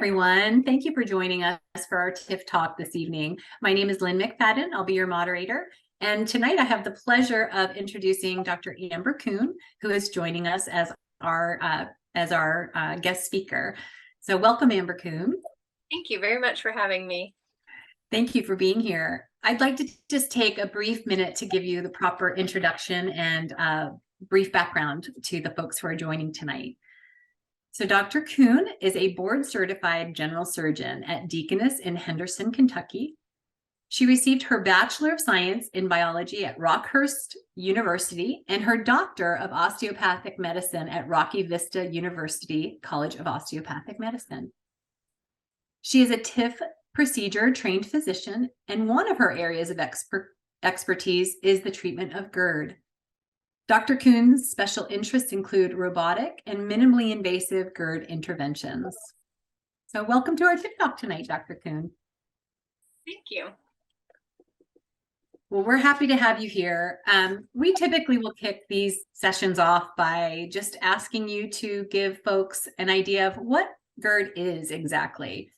everyone. Thank you for joining us for our TIF Talk this evening. My name is Lynn McFadden. I'll be your moderator. And tonight I have the pleasure of introducing Dr. Amber Koon, who is joining us as our guest speaker. So welcome, Amber Koon. Thank you very much for having me. Thank you for being here. I'd like to just take a brief minute to give you the proper introduction and brief background to the folks who are joining tonight. So Dr. Koon is a board-certified general surgeon at Deaconess in Henderson, Kentucky. She received her Bachelor of Science in Biology at Rockhurst University and her Doctor of Osteopathic Medicine at Rocky Vista University College of Osteopathic Medicine. She is a TIF procedure trained physician, and one of her areas of expertise is the treatment of GERD. Dr. Koon's special interests include robotic and minimally invasive GERD interventions. So welcome to our TIF Talk tonight, Dr. Koon. Thank you. Well, we're happy to have you here. We typically will kick these sessions off by just asking you to give folks an idea of what GERD is exactly.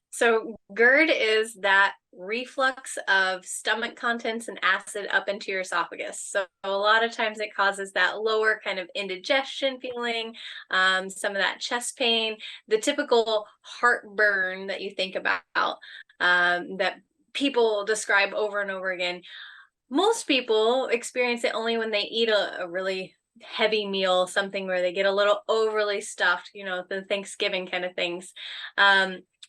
So GERD is that reflux of stomach contents and acid up into your esophagus. So a lot of times it causes that lower kind of indigestion feeling, some of that chest pain, the typical heartburn that you think about, that people describe over and over again. Most people experience it only when they eat a really heavy meal, something where they get a little overly stuffed, the Thanksgiving kind of things.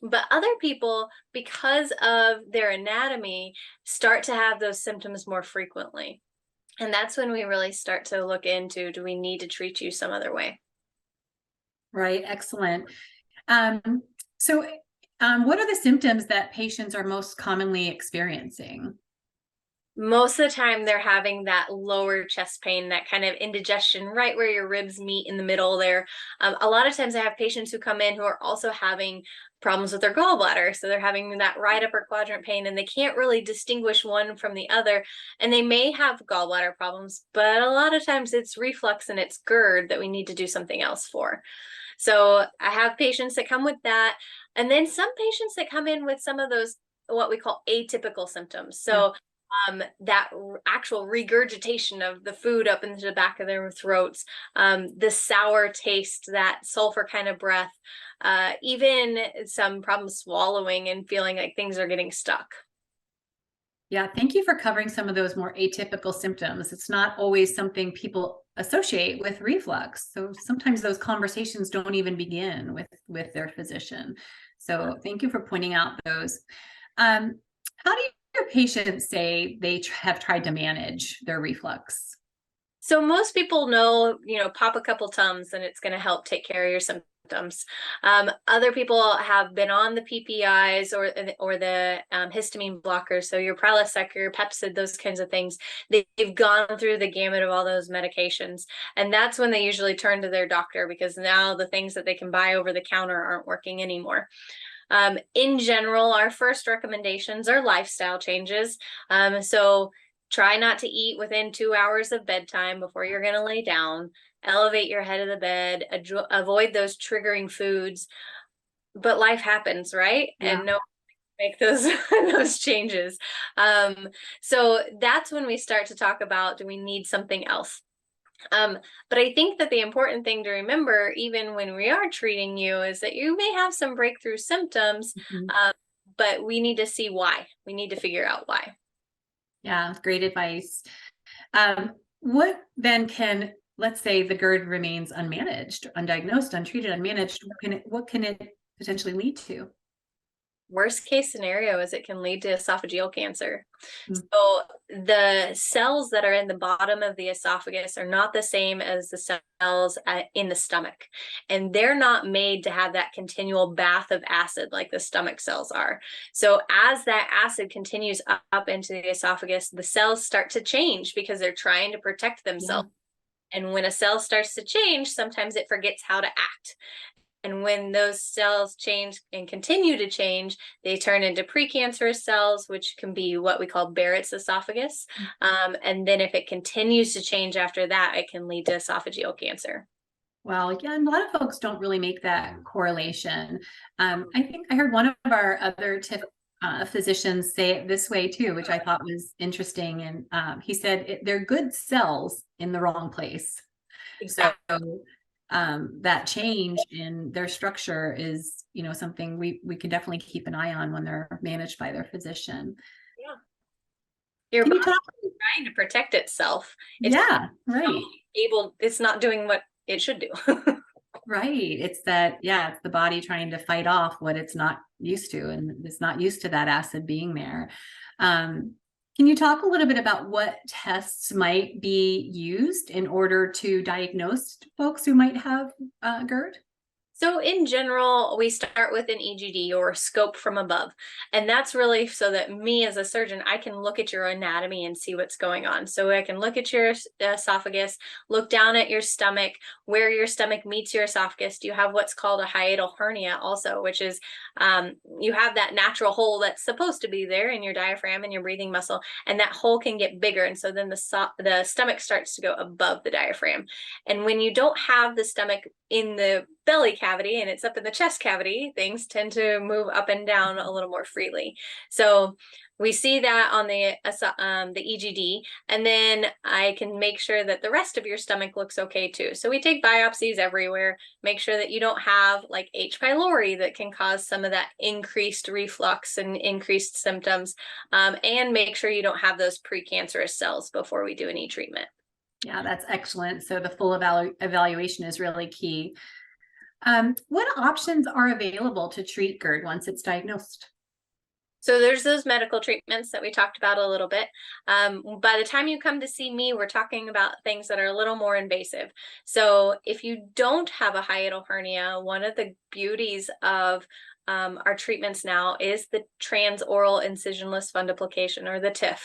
But other people, because of their anatomy, start to have those symptoms more frequently. And that's when we really start to look into, do we need to treat you some other way? Right, excellent. So what are the symptoms that patients are most commonly experiencing? Most of the time they're having that lower chest pain, that kind of indigestion right where your ribs meet in the middle there. A lot of times I have patients who come in who are also having problems with their gallbladder. So they're having that right upper quadrant pain and they can't really distinguish one from the other. And they may have gallbladder problems, but a lot of times it's reflux and it's GERD that we need to do something else for. So I have patients that come with that. And then some patients that come in with some of those, what we call atypical symptoms. So that actual regurgitation of the food up into the back of their throats, the sour taste, that sulfur kind of breath, even some problems swallowing and feeling like things are getting stuck. Yeah, thank you for covering some of those more atypical symptoms. It's not always something people associate with reflux. So sometimes those conversations don't even begin with their physician. So thank you for pointing out those. How do your patients say they have tried to manage their reflux? So most people know, pop a couple Tums and it's going to help take care of your symptoms. Other people have been on the PPIs or the histamine blockers, so your Prilosec, your Pepcid, those kinds of things. They've gone through the gamut of all those medications, and that's when they usually turn to their doctor, because now the things that they can buy over the counter aren't working anymore. In general, our first recommendations are lifestyle changes. So try not to eat within 2 hours of bedtime before you're going to lay down. Elevate your head of the bed. Avoid those triggering foods. But life happens, right? Yeah. And no make those changes. So that's when we start to talk about, do we need something else? But I think that the important thing to remember, even when we are treating you, is that you may have some breakthrough symptoms, but we need to see why. We need to figure out why. Yeah, great advice. What then can, let's say the GERD remains unmanaged, undiagnosed, untreated, unmanaged, what can it potentially lead to? Worst case scenario is it can lead to esophageal cancer. So the cells that are in the bottom of the esophagus are not the same as the cells in the stomach. And they're not made to have that continual bath of acid like the stomach cells are. So as that acid continues up into the esophagus, the cells start to change because they're trying to protect themselves. Yeah. And when a cell starts to change, sometimes it forgets how to act. And when those cells change and continue to change, they turn into precancerous cells, which can be what we call Barrett's esophagus. And then if it continues to change after that, it can lead to esophageal cancer. Well, again, a lot of folks don't really make that correlation. I think I heard one of our other TIF physicians say it this way too, which I thought was interesting. And he said they're good cells in the wrong place. So Exactly. that change in their structure is, something we can definitely keep an eye on when they're managed by their physician. Yeah. Your Can you body's talk? trying to protect itself. It's Yeah, right. it's not doing what it should do. Right. It's that, yeah, it's the body trying to fight off what it's not used to, and it's not used to that acid being there. Can you talk a little bit about what tests might be used in order to diagnose folks who might have GERD? So in general, we start with an EGD or scope from above. And that's really so that me as a surgeon, I can look at your anatomy and see what's going on. So I can look at your esophagus, look down at your stomach, where your stomach meets your esophagus. Do you have what's called a hiatal hernia also, which is you have that natural hole that's supposed to be there in your diaphragm and your breathing muscle, and that hole can get bigger. And so then the stomach starts to go above the diaphragm. And when you don't have the stomach in the belly cavity and it's up in the chest cavity, things tend to move up and down a little more freely. So we see that on the EGD, and then I can make sure that the rest of your stomach looks okay too. So we take biopsies everywhere, make sure that you don't have like H. pylori that can cause some of that increased reflux and increased symptoms, and make sure you don't have those precancerous cells before we do any treatment. Yeah, that's excellent. So the full evaluation is really key. What options are available to treat GERD once it's diagnosed? So there's those medical treatments that we talked about a little bit. By the time you come to see me, we're talking about things that are a little more invasive. So if you don't have a hiatal hernia, one of the beauties of our treatments now is the transoral incisionless fundoplication, or the TIF.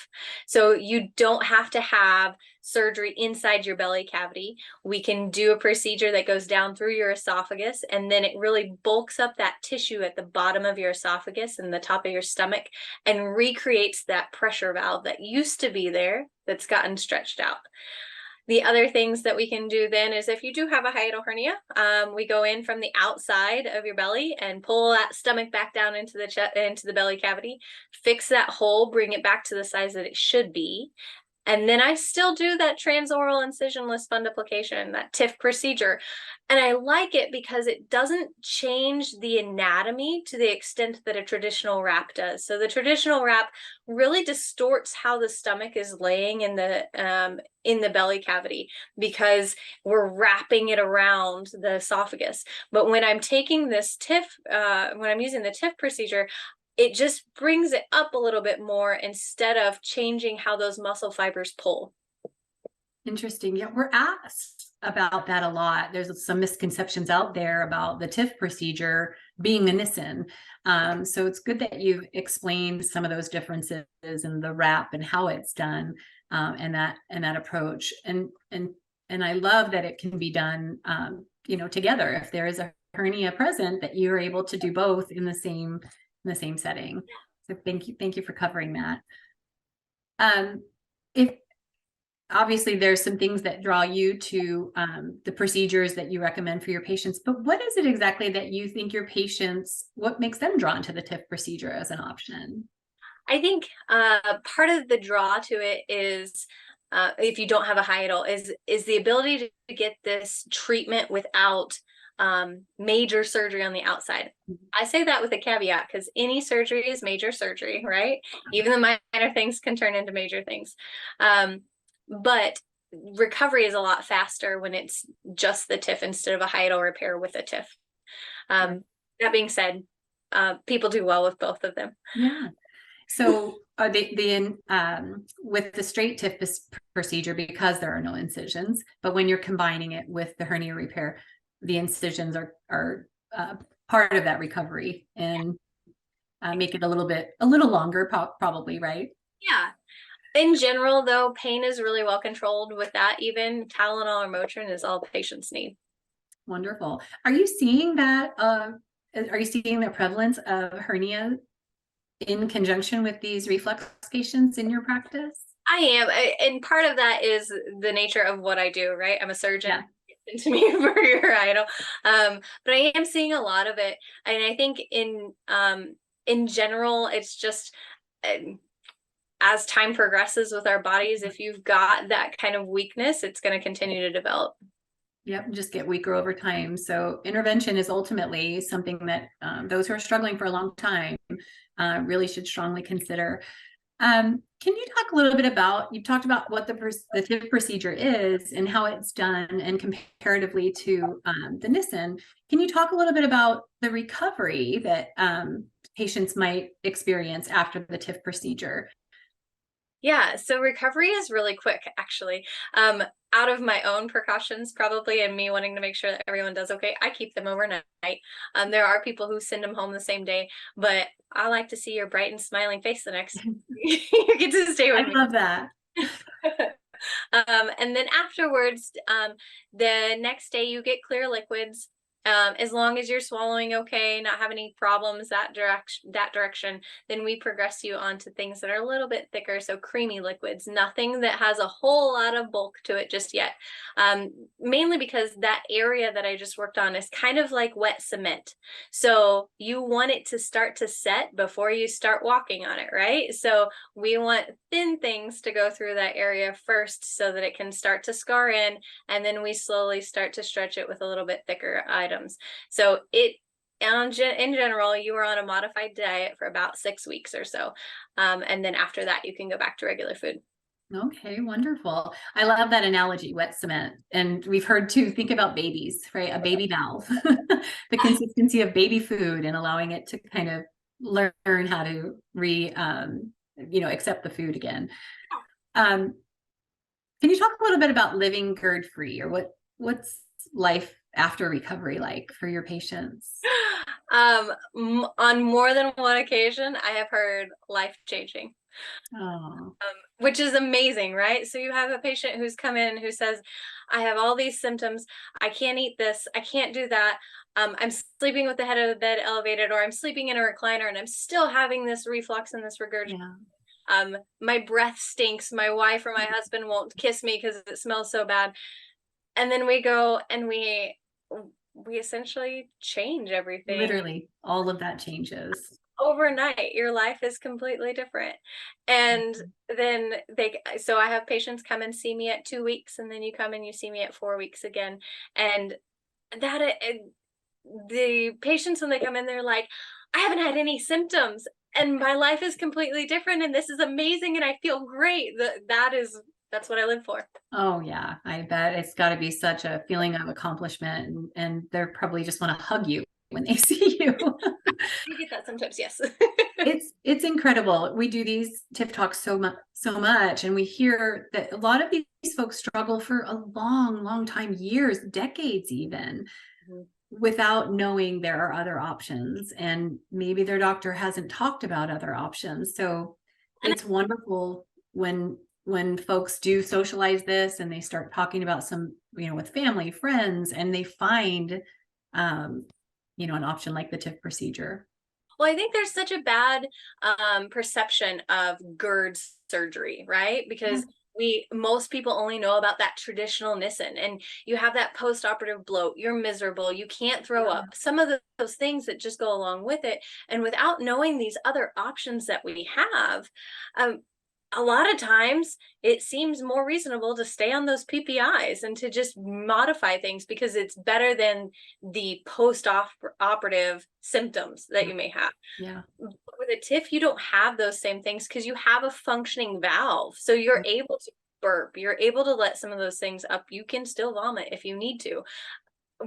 So you don't have to have surgery inside your belly cavity. We can do a procedure that goes down through your esophagus, and then it really bulks up that tissue at the bottom of your esophagus and the top of your stomach and recreates that pressure valve that used to be there that's gotten stretched out. The other things that we can do then is, if you do have a hiatal hernia, we go in from the outside of your belly and pull that stomach back down into the belly cavity, fix that hole, bring it back to the size that it should be. And then I still do that transoral incisionless fundoplication, that TIF procedure. And I like it because it doesn't change the anatomy to the extent that a traditional wrap does. So the traditional wrap really distorts how the stomach is laying in the belly cavity, because we're wrapping it around the esophagus. But when I'm taking this TIF, when I'm using the TIF procedure, it just brings it up a little bit more instead of changing how those muscle fibers pull. Interesting. Yeah, we're asked about that a lot. There's some misconceptions out there about the TIF procedure being a Nissen. So it's good that you've explained some of those differences in the wrap and how it's done, and that approach. And I love that it can be done, together. If there is a hernia present, that you're able to do both in the same setting. So thank you for covering that. If obviously there's some things that draw you to the procedures that you recommend for your patients, but what is it exactly that you think your patients, what makes them drawn to the TIF procedure as an option? I think part of the draw to it is, if you don't have a hiatal, is the ability to get this treatment without major surgery on the outside. I say that with a caveat, because any surgery is major surgery, right? Even the minor things can turn into major things. But recovery is a lot faster when it's just the TIF instead of a hiatal repair with a TIF. That being said, people do well with both of them. Yeah. So with the straight TIF procedure, because there are no incisions, but when you're combining it with the hernia repair, the incisions are part of that recovery, and make it a little longer, probably, right? Yeah. In general, though, pain is really well controlled with that. Even Tylenol or Motrin is all patients need. Wonderful. Are you seeing that? Are you seeing the prevalence of hernia in conjunction with these reflux patients in your practice? I am, and part of that is the nature of what I do, right? I'm a surgeon. Yeah. To to me for your idol. But I am seeing a lot of it. And I think in general, it's just as time progresses with our bodies, if you've got that kind of weakness, it's going to continue to develop. Yep, just get weaker over time. So intervention is ultimately something that those who are struggling for a long time really should strongly consider. Can you talk a little bit about, you've talked about what the TIF procedure is and how it's done and comparatively to the Nissen. Can you talk a little bit about the recovery that patients might experience after the TIF procedure? Yeah, so recovery is really quick, actually. Out of my own precautions, probably, and me wanting to make sure that everyone does okay, I keep them overnight. There are people who send them home the same day, but I like to see your bright and smiling face the next you get to stay with I me. love that. And then afterwards, the next day you get clear liquids. As long as you're swallowing okay, not have any problems that direction, then we progress you on to things that are a little bit thicker, so creamy liquids, nothing that has a whole lot of bulk to it just yet. Mainly because that area that I just worked on is kind of like wet cement. So you want it to start to set before you start walking on it, right? So we want thin things to go through that area first so that it can start to scar in, and then we slowly start to stretch it with a little bit thicker items. So in general, you are on a modified diet for about 6 weeks or so. And then after that, you can go back to regular food. Okay, wonderful. I love that analogy, wet cement. And we've heard too, think about babies, right? A baby valve, the consistency of baby food and allowing it to kind of learn how to accept the food again. Can you talk a little bit about living GERD free, or what's life after recovery like for your patients? On more than one occasion, I have heard life changing. Oh, Which is amazing, right? So you have a patient who's come in who says, I have all these symptoms. I can't eat this. I can't do that. I'm sleeping with the head of the bed elevated, or I'm sleeping in a recliner and I'm still having this reflux and this regurgitation. yeah. My breath stinks. My wife or my husband won't kiss me because it smells so bad. And then we go and we essentially change everything. Literally, all of that changes. Overnight, your life is completely different. And then so I have patients come and see me at 2 weeks, and then you come and you see me at 4 weeks again. And that the patients, when they come in, they're like, I haven't had any symptoms and my life is completely different, and this is amazing and I feel great. That's what I live for. Oh yeah, I bet it's got to be such a feeling of accomplishment, and they're probably just want to hug you when they see you. You get that sometimes, yes. It's incredible. We do these TIF Talks so much, and we hear that a lot of these folks struggle for a long time, years, decades even, without knowing there are other options, and maybe their doctor hasn't talked about other options. So it's wonderful when folks do socialize this and they start talking about some, with family, friends, and they find an option like the TIF procedure. Well, I think there's such a bad perception of GERD surgery, right? Because most people only know about that traditional Nissen, and you have that post-operative bloat, you're miserable, you can't throw up, some of those things that just go along with it. And without knowing these other options that we have, a lot of times it seems more reasonable to stay on those PPIs and to just modify things because it's better than the post-operative symptoms that you may have. Yeah. With a TIF, you don't have those same things because you have a functioning valve. So you're able to burp, you're able to let some of those things up. You can still vomit if you need to.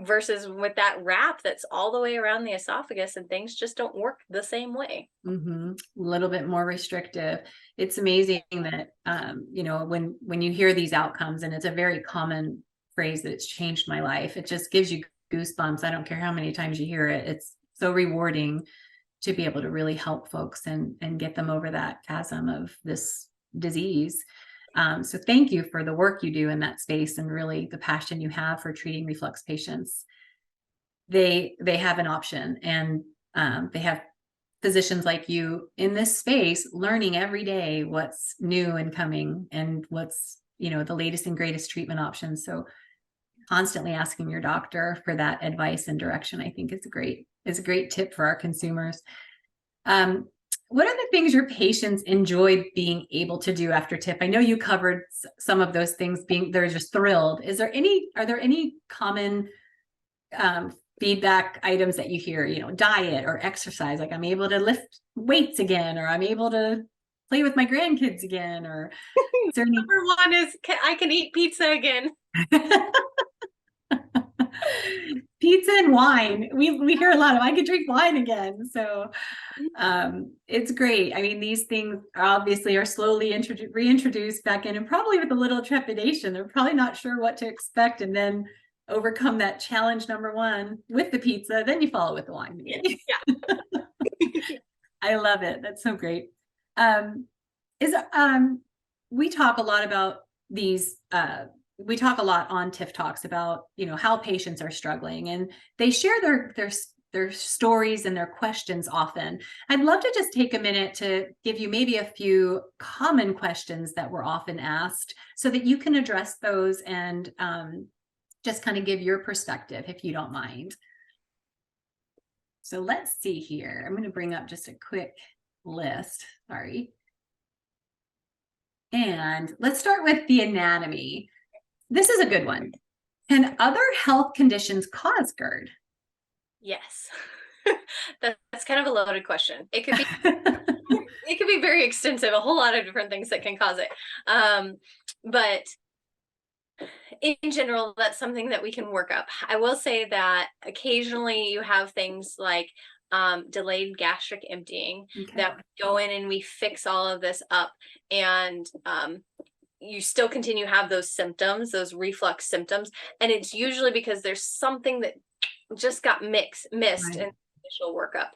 Versus with that wrap that's all the way around the esophagus, and things just don't work the same way. A little bit more restrictive. It's amazing that when you hear these outcomes, and it's a very common phrase that it's changed my life, it just gives you goosebumps. I don't care how many times you hear it. It's so rewarding to be able to really help folks and get them over that chasm of this disease. So thank you for the work you do in that space, and really the passion you have for treating reflux patients. They have an option, and they have physicians like you in this space learning every day what's new and coming, and what's the latest and greatest treatment options. So constantly asking your doctor for that advice and direction, I think is a great tip for our consumers. What are the things your patients enjoy being able to do after TIF? I know you covered some of those things, they're just thrilled. Are there any common feedback items that you hear, diet or exercise, like I'm able to lift weights again, or I'm able to play with my grandkids again, or is there any... Number one is I can eat pizza again. Pizza and wine. We hear a lot of I could drink wine again. So it's great. I mean, these things obviously are slowly reintroduced back in, and probably with a little trepidation. They're probably not sure what to expect, and then overcome that challenge number one with the pizza. Then you follow with the wine. Yeah. I love it. That's so great. We talk a lot about these. We talk a lot on TIF Talks about, how patients are struggling, and they share their stories and their questions often. I'd love to just take a minute to give you maybe a few common questions that were often asked so that you can address those and just kind of give your perspective, if you don't mind. So let's see here. I'm going to bring up just a quick list. Sorry. And let's start with the anatomy. This is a good one. Can other health conditions cause GERD? Yes. That's kind of a loaded question. It could be it could be very extensive, a whole lot of different things that can cause it. But in general, that's something that we can work up. I will say that occasionally you have things like delayed gastric emptying that we go in and we fix all of this up, and you still continue to have those symptoms, those reflux symptoms, and it's usually because there's something that just got missed in the initial workup.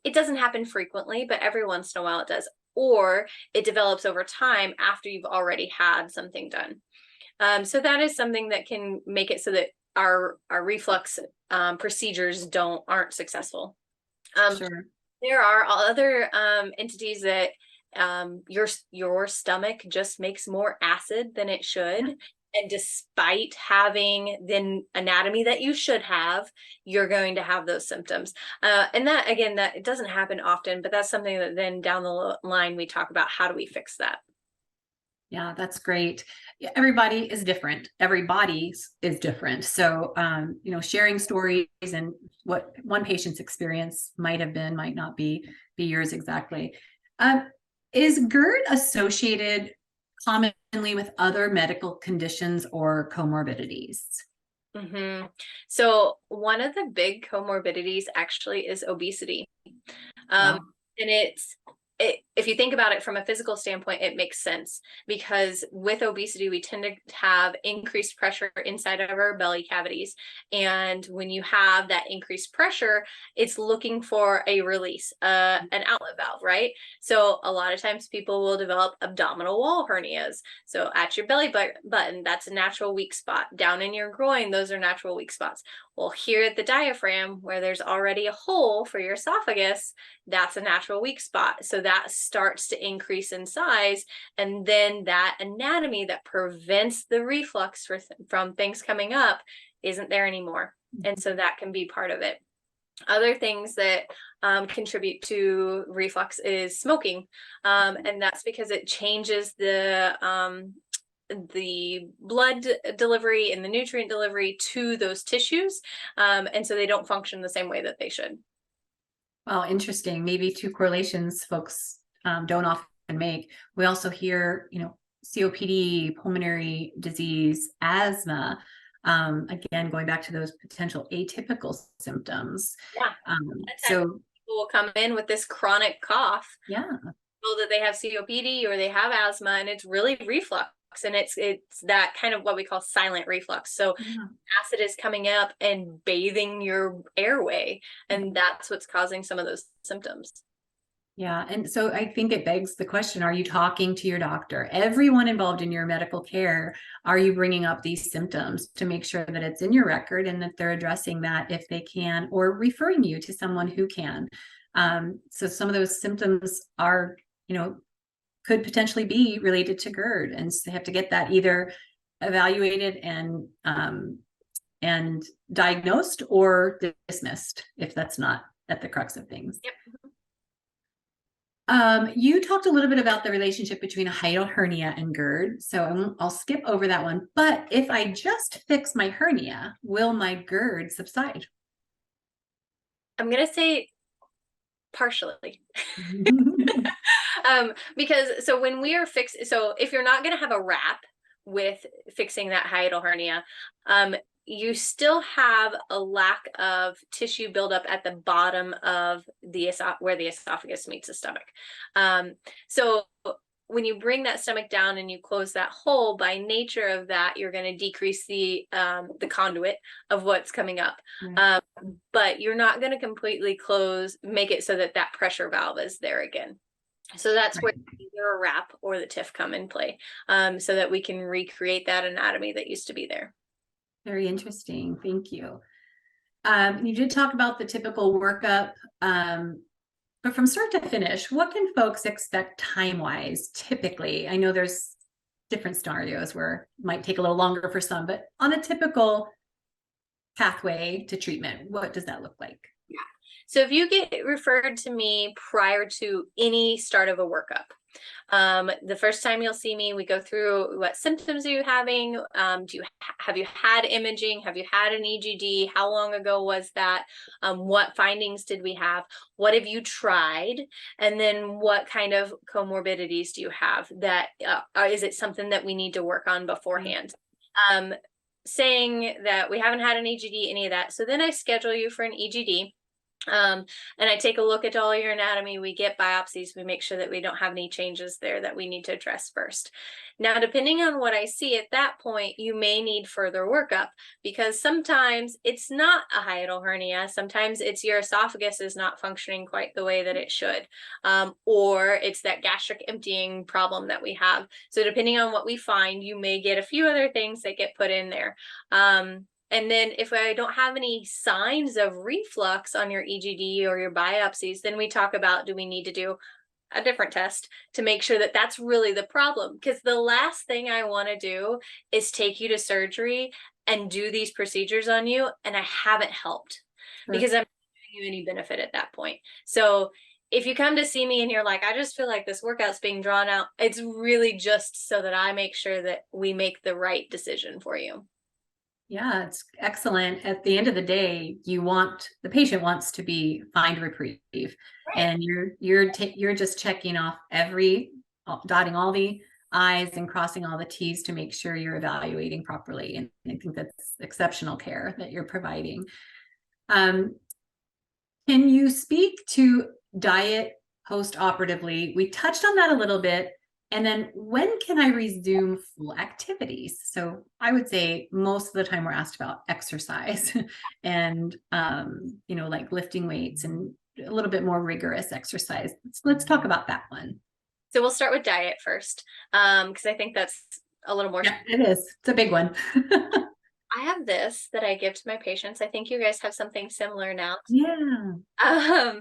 It doesn't happen frequently, but every once in a while it does, or it develops over time after you've already had something done. So that is something that can make it so that our reflux procedures aren't successful. Sure. There are other entities that your stomach just makes more acid than it should. And despite having the anatomy that you should have, you're going to have those symptoms. And that, again, that it doesn't happen often, but that's something that then down the line, we talk about how do we fix that? Yeah, that's great. Everybody is different. Every body is different. So, sharing stories and what one patient's experience might have been, might not be yours exactly. Is GERD associated commonly with other medical conditions or comorbidities? Mm-hmm. So one of the big comorbidities actually is obesity. Wow. And if you think about it from a physical standpoint, it makes sense, because with obesity, we tend to have increased pressure inside of our belly cavities. And when you have that increased pressure, it's looking for a release, an outlet valve, right? So a lot of times people will develop abdominal wall hernias. So at your belly button, that's a natural weak spot. Down in your groin, those are natural weak spots. Well, here at the diaphragm, where there's already a hole for your esophagus, that's a natural weak spot. So that starts to increase in size. And then that anatomy that prevents the reflux from things coming up isn't there anymore. And so that can be part of it. Other things that contribute to reflux is smoking. And that's because it changes the blood delivery and the nutrient delivery to those tissues. And so they don't function the same way that they should. Well, interesting. Maybe two correlations folks don't often make. We also hear, COPD, pulmonary disease, asthma, again, going back to those potential atypical symptoms. Yeah. So people will come in with this chronic cough. Yeah. Know that they have COPD or they have asthma, and it's really reflux. And it's that kind of what we call silent reflux. So acid is coming up and bathing your airway, and that's what's causing some of those symptoms. Yeah. And so I think it begs the question, are you talking to your doctor? Everyone involved in your medical care, are you bringing up these symptoms to make sure that it's in your record and that they're addressing that if they can, or referring you to someone who can? So some of those symptoms are, could potentially be related to GERD, and so they have to get that either evaluated and and diagnosed or dismissed if that's not at the crux of things. Yep. You talked a little bit about the relationship between a hiatal hernia and GERD, so I'll skip over that one. But if I just fix my hernia, will my GERD subside? I'm going to say partially. Because so when we are so if you're not going to have a wrap with fixing that hiatal hernia, you still have a lack of tissue buildup at the bottom of the where the esophagus meets the stomach. So when you bring that stomach down and you close that hole, by nature of that, you're going to decrease the conduit of what's coming up. Right. But you're not going to completely make it so that that pressure valve is there again. So that's Right. where either a wrap or the TIF come in play, so that we can recreate that anatomy that used to be there. Very interesting. Thank you. You did talk about the typical workup, but from start to finish, what can folks expect time-wise typically? I know there's different scenarios where it might take a little longer for some, but on a typical pathway to treatment, what does that look like? Yeah. So if you get referred to me prior to any start of a workup, the first time you'll see me, we go through what symptoms are you having? Have you had imaging? Have you had an EGD? How long ago was that? What findings did we have? What have you tried? And then what kind of comorbidities do you have? That is it something that we need to work on beforehand? Saying that we haven't had an EGD, any of that. So then I schedule you for an EGD. And I take a look at all your anatomy. We get biopsies. We make sure that we don't have any changes there that we need to address first. Now, depending on what I see at that point, you may need further workup, because sometimes it's not a hiatal hernia. Sometimes it's your esophagus is not functioning quite the way that it should, or it's that gastric emptying problem that we have. So depending on what we find, you may get a few other things that get put in there. And then if I don't have any signs of reflux on your EGD or your biopsies, then we talk about, do we need to do a different test to make sure that that's really the problem? Because the last thing I want to do is take you to surgery and do these procedures on you, and I haven't helped. Sure. Because I'm not giving you any benefit at that point. So if you come to see me and you're like, I just feel like this workout's being drawn out, it's really just so that I make sure that we make the right decision for you. Yeah, it's excellent. At the end of the day, the patient wants to find reprieve, right. And you're just checking off dotting all the I's and crossing all the T's to make sure you're evaluating properly. And I think that's exceptional care that you're providing. Can you speak to diet post-operatively? We touched on that a little bit. And then when can I resume full activities? So I would say most of the time we're asked about exercise and, like lifting weights and a little bit more rigorous exercise. Let's talk about that one. So we'll start with diet first, because I think that's a little more. Yeah, it is. It's a big one. I have this that I give to my patients. I think you guys have something similar now. Yeah.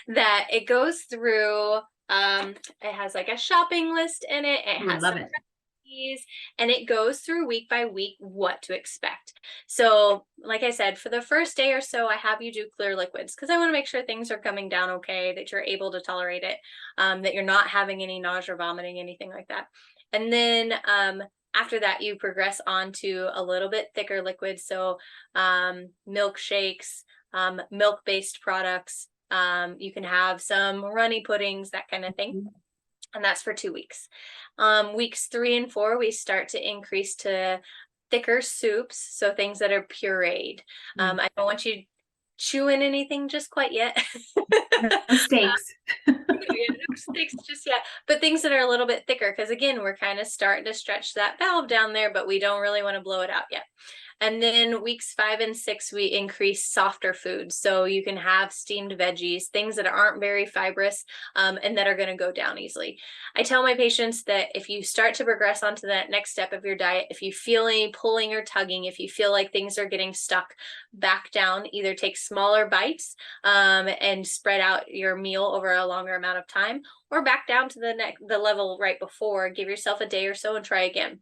That it goes through. It has like a shopping list in it. It has some recipes, and it goes through week by week what to expect. So like I said, for the first day or so, I have you do clear liquids because I want to make sure things are coming down okay, that you're able to tolerate it, that you're not having any nausea, vomiting, anything like that. And then after that, you progress on to a little bit thicker liquids. So milkshakes, milk-based products. You can have some runny puddings, that kind of thing. And that's for 2 weeks. Weeks 3 and 4, we start to increase to thicker soups. So things that are pureed. I don't want you chewing anything just quite yet. No steaks. No steaks just yet, but things that are a little bit thicker, because again, we're kind of starting to stretch that valve down there, but we don't really want to blow it out yet. And then weeks 5 and 6, we increase softer foods. So you can have steamed veggies, things that aren't very fibrous, and that are going to go down easily. I tell my patients that if you start to progress onto that next step of your diet, if you feel any pulling or tugging, if you feel like things are getting stuck, back down, either take smaller bites and spread out your meal over a longer amount of time, or back down to the level right before, give yourself a day or so and try again.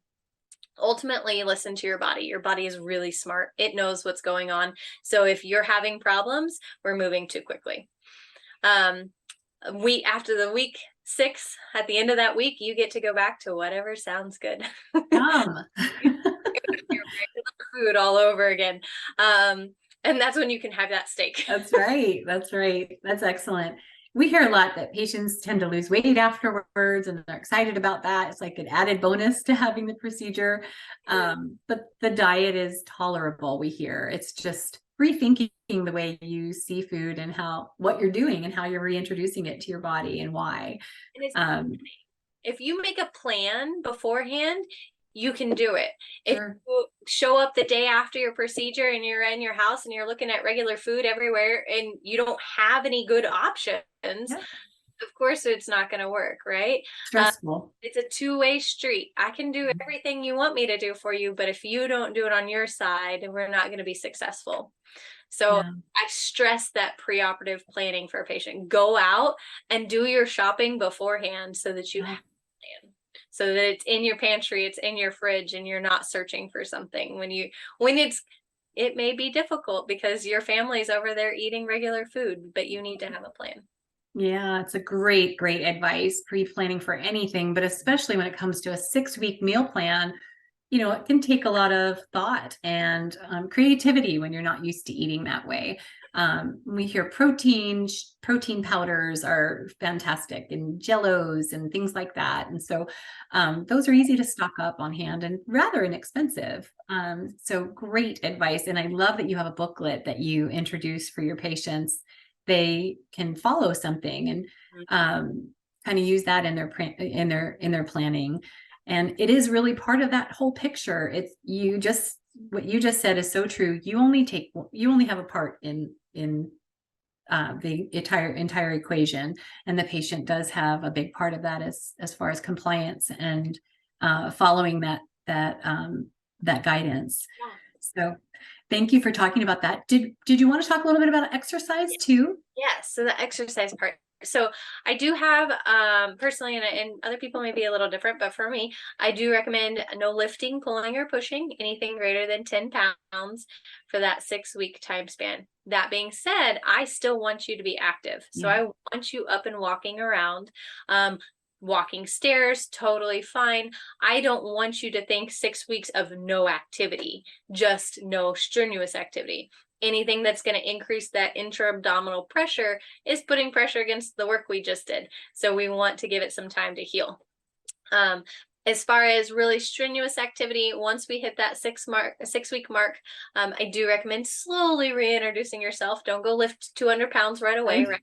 Ultimately, listen to your body. Your body is really smart. It knows what's going on. So if you're having problems, we're moving too quickly. After the week 6, at the end of that week, you get to go back to whatever sounds good. Yum. Your food all over again. And that's when you can have that steak. That's right. That's right. That's excellent. We hear a lot that patients tend to lose weight afterwards and they're excited about that. It's like an added bonus to having the procedure. But the diet is tolerable, we hear. It's just rethinking the way you see food and what you're doing and how you're reintroducing it to your body and why. If you make a plan beforehand, you can do it. Sure. If you show up the day after your procedure and you're in your house and you're looking at regular food everywhere and you don't have any good options, Yeah. of course it's not going to work, right? Stressful. It's a two-way street. I can do everything you want me to do for you, but if you don't do it on your side, we're not going to be successful. So Yeah. I stress that preoperative planning for a patient. Go out and do your shopping beforehand so that you have a plan. So that it's in your pantry, it's in your fridge, and you're not searching for something it may be difficult because your family's over there eating regular food, but you need to have a plan. Yeah, it's a great advice, pre-planning for anything, but especially when it comes to a 6-week meal plan. It can take a lot of thought and creativity when you're not used to eating that way. We hear protein powders are fantastic, and jellos and things like that. And so those are easy to stock up on hand and rather inexpensive. So great advice. And I love that you have a booklet that you introduce for your patients. They can follow something and kind of use that in their planning. And it is really part of that whole picture. What you just said is so true. You only have a part in the entire equation, and the patient does have a big part of that as far as compliance and following that guidance. Yeah. So thank you for talking about that. Did you want to talk a little bit about exercise too? Yes. So the exercise part. So I do have personally, and other people may be a little different, but for me, I do recommend no lifting, pulling, or pushing anything greater than 10 pounds for that 6-week time span. That being said, I still want you to be active. So I want you up and walking around. Walking stairs, totally fine. I don't want you to think 6 weeks of no activity, just no strenuous activity. Anything that's going to increase that intra-abdominal pressure is putting pressure against the work we just did. So we want to give it some time to heal. As far as really strenuous activity, once we hit that 6-week mark, I do recommend slowly reintroducing yourself. Don't go lift 200 pounds right away. Right?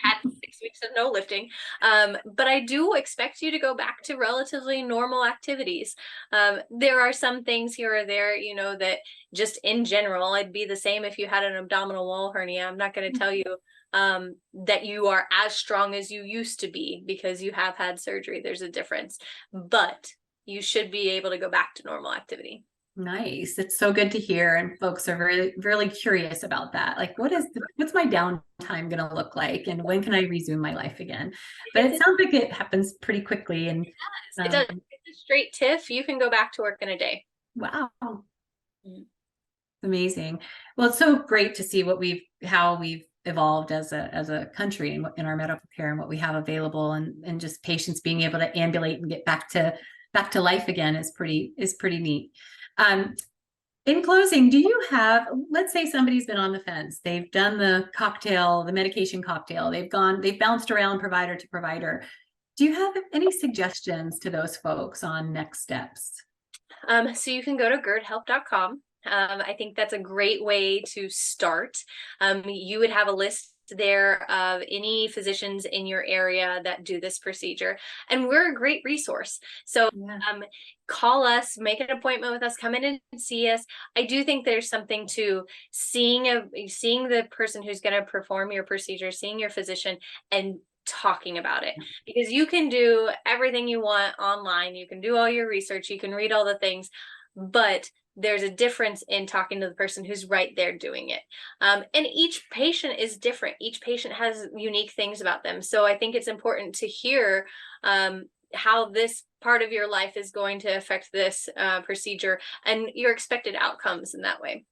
Had 6 weeks of no lifting. But I do expect you to go back to relatively normal activities. There are some things here or there, that just in general, it'd be the same if you had an abdominal wall hernia. I'm not going to tell you that you are as strong as you used to be because you have had surgery. There's a difference, but you should be able to go back to normal activity. Nice. It's so good to hear. And folks are really, really curious about that. Like, what's my downtime going to look like? And when can I resume my life again? But it sounds like it happens pretty quickly. And it does. It's a straight TIF. You can go back to work in a day. Wow. Amazing. Well, it's so great to see how we've evolved as a country in our medical care and what we have available, and just patients being able to ambulate and get back to life again is pretty neat. In closing, do you have, let's say somebody's been on the fence, they've done the medication cocktail, they've bounced around provider to provider. Do you have any suggestions to those folks on next steps? So you can go to gerdhelp.com. I think that's a great way to start. You would have a list there of any physicians in your area that do this procedure, and we're a great resource. So call us, make an appointment with us, come in and see us. I do think there's something to seeing the person who's going to perform your procedure, seeing your physician, and talking about it, because you can do everything you want online, you can do all your research, you can read all the things, but there's a difference in talking to the person who's right there doing it. And each patient is different. Each patient has unique things about them. So I think it's important to hear how this part of your life is going to affect this procedure and your expected outcomes in that way.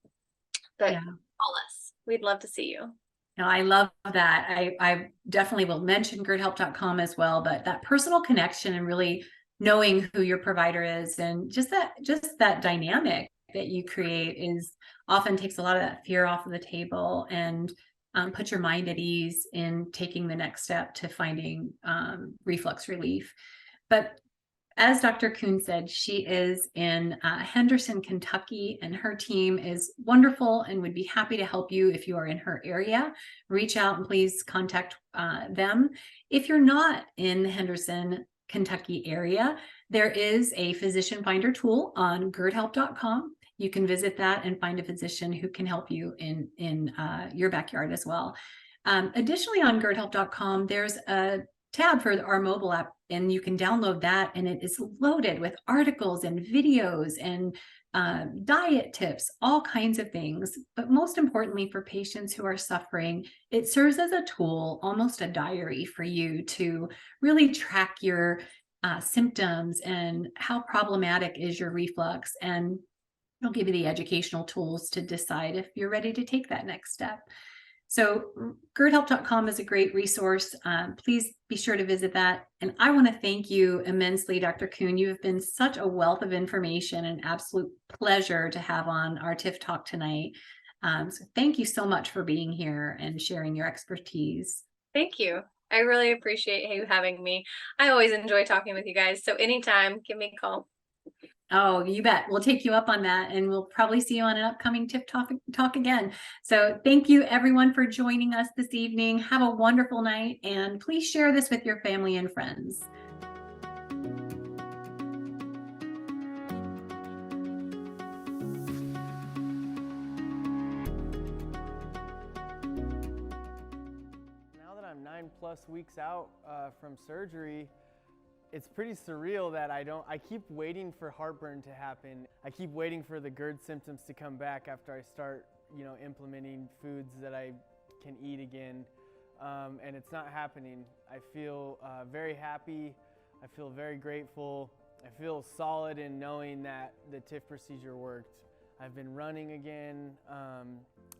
But Yeah. call us. We'd love to see you. No, I love that. I definitely will mention GERDhelp.com as well, but that personal connection and really knowing who your provider is and just that dynamic that you create is often takes a lot of that fear off of the table and put your mind at ease in taking the next step to finding reflux relief. But as Dr. Koon said, she is in Henderson, Kentucky, and her team is wonderful and would be happy to help you if you are in her area. Reach out and please contact them. If you're not in the Henderson, Kentucky area, there is a physician finder tool on GERDhelp.com. You can visit that and find a physician who can help you in your backyard as well. Additionally, on GERDhelp.com, there's a tab for our mobile app, and you can download that, and it is loaded with articles and videos and diet tips, all kinds of things. But most importantly, for patients who are suffering, it serves as a tool, almost a diary for you to really track your symptoms and how problematic is your reflux, and it'll give you the educational tools to decide if you're ready to take that next step. So GERDhelp.com is a great resource. Please be sure to visit that. And I want to thank you immensely, Dr. Koon. You have been such a wealth of information, and absolute pleasure to have on our TIF Talk tonight. So thank you so much for being here and sharing your expertise. Thank you. I really appreciate you having me. I always enjoy talking with you guys. So anytime, give me a call. Oh, you bet. We'll take you up on that, and we'll probably see you on an upcoming TIF Talk again. So thank you everyone for joining us this evening. Have a wonderful night, and please share this with your family and friends. Now that I'm 9+ weeks out from surgery, it's pretty surreal that I keep waiting for heartburn to happen. I keep waiting for the GERD symptoms to come back after I start, implementing foods that I can eat again. And it's not happening. I feel very happy. I feel very grateful. I feel solid in knowing that the TIF procedure worked. I've been running again.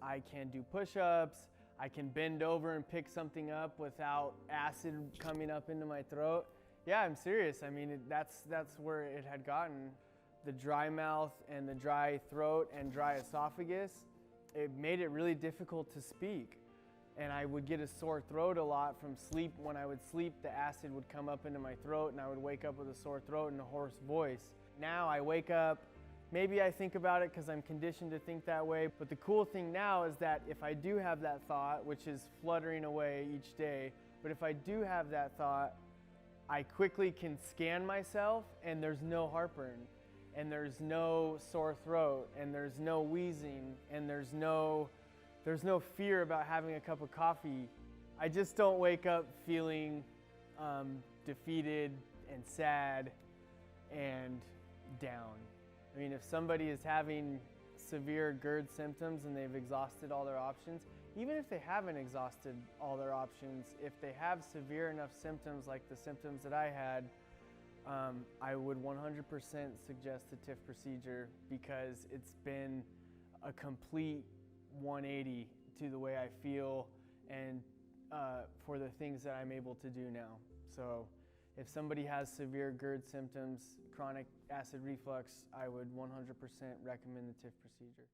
I can do push-ups. I can bend over and pick something up without acid coming up into my throat. Yeah, I'm serious. I mean, that's where it had gotten. The dry mouth and the dry throat and dry esophagus, it made it really difficult to speak. And I would get a sore throat a lot from sleep. When I would sleep, the acid would come up into my throat and I would wake up with a sore throat and a hoarse voice. Now I wake up, maybe I think about it because I'm conditioned to think that way, but the cool thing now is that if I do have that thought, which is fluttering away each day, but if I do have that thought, I quickly can scan myself and there's no heartburn, and there's no sore throat, and there's no wheezing, and there's no fear about having a cup of coffee. I just don't wake up feeling defeated and sad and down. I mean, if somebody is having severe GERD symptoms and they've exhausted all their options, even if they haven't exhausted all their options, if they have severe enough symptoms like the symptoms that I had, I would 100% suggest the TIF procedure, because it's been a complete 180 to the way I feel and for the things that I'm able to do now. So if somebody has severe GERD symptoms, chronic acid reflux, I would 100% recommend the TIF procedure.